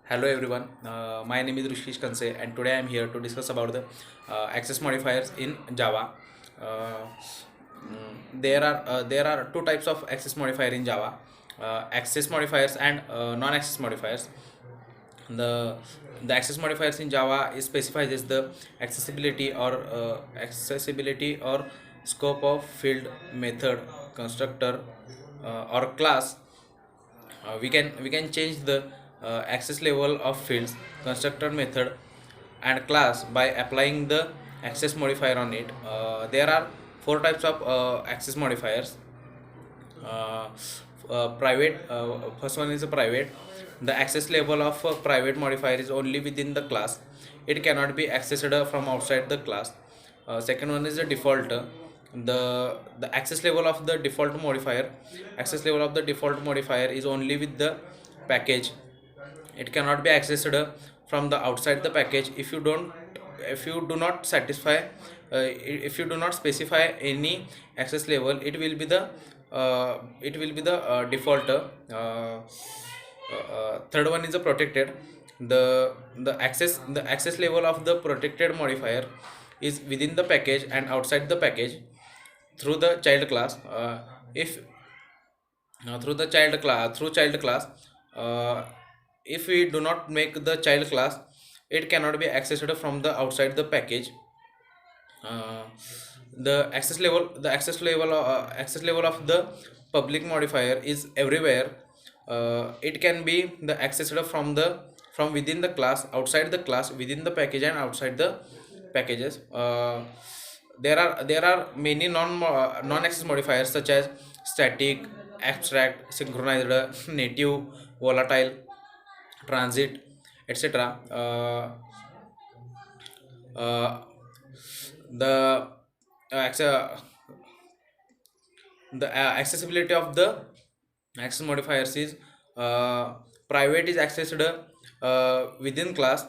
Hello everyone, my name is Rishikesh Kanse and today I am here to discuss about the access modifiers in Java. Uh, there are two types of access modifier in Java: access modifiers and non-access modifiers. The the access modifiers in Java is specified as the accessibility or scope of field, method, constructor, or class. We can change the access level of fields, constructor, method, and class by applying the access modifier on it. There are four types of access modifiers. uh, Private, first one is a private. The access level of a private modifier is only within the class. It cannot be accessed from outside the class. Second one is a default. The access level of the default modifier is only with the package. It cannot be accessed from the outside the package. If you do not satisfy if you do not specify any access level, it will be the default. Third one is a protected. The access level of the protected modifier is within the package and outside the package through the child class. If through child class, uh, if we do not make the child class, it cannot be accessed from the outside the package. uh, access level of the public modifier is everywhere. It can be the accessed from within the class, outside the class, within the package, and outside the packages. There are many non access modifiers such as static, abstract, synchronized, native, volatile, transit, etc. Uh, the acce- accessibility of the access modifiers is private is accessed within class,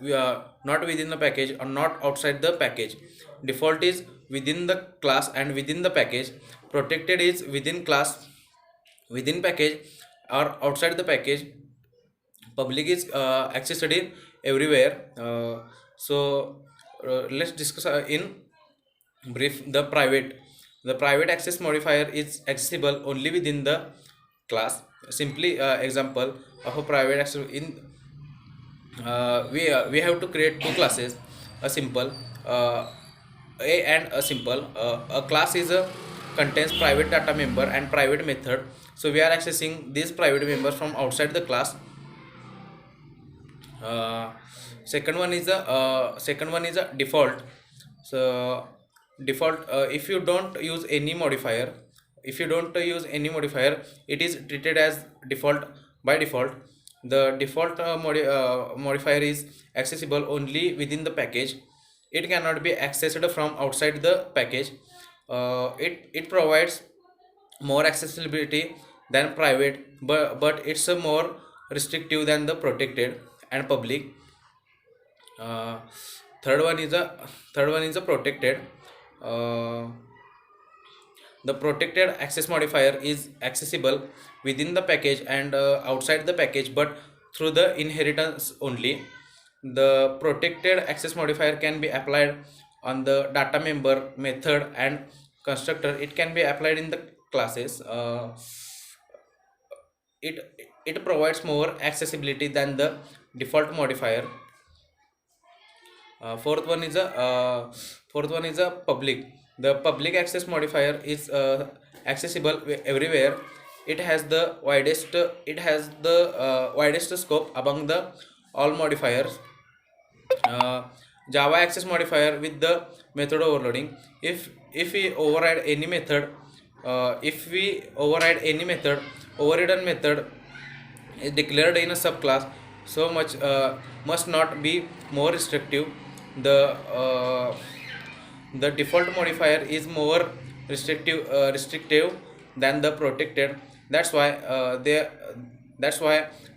we are not within the package or not outside the package. Default is within the class and within the package. Protected is within class, within package, or outside the package. Public is accessed in everywhere. Let's discuss in brief the private access modifier is accessible only within the class. Simply example of a private access in we have to create two classes: a simple, a and a simple. A class is a contains private data member and private method, so we are accessing these private members from outside the class. uh, Second one is a default. So default, if you don't use any modifier, it is treated as default. By default, the default modifier is accessible only within the package. It cannot be accessed from outside the package. It provides more accessibility than private, but it's a more restrictive than the protected and public. uh, third one is a protected. uh, the protected access modifier is accessible within the package and outside the package, but through the inheritance only. The protected access modifier can be applied on the data member, method, and constructor. It can be applied in the classes. It provides more accessibility than the default modifier. Fourth one is a public. The public access modifier is accessible everywhere. It has the widest scope among the all modifiers. uh, Java access modifier with the method overloading. If we override any method, if we override any method, overridden method is declared in a subclass, so much must not be more restrictive. The uh, the default modifier is more restrictive than the protected. That's why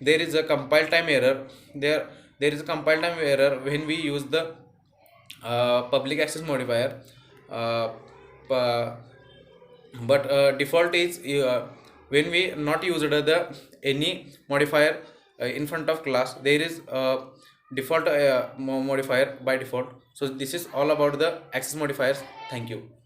there is a compile time error. There is a compile time error when we use the public access modifier. uh, uh, but default is when we not used the any modifier in front of class there is a default modifier by default. So this is all about the access modifiers. Thank you.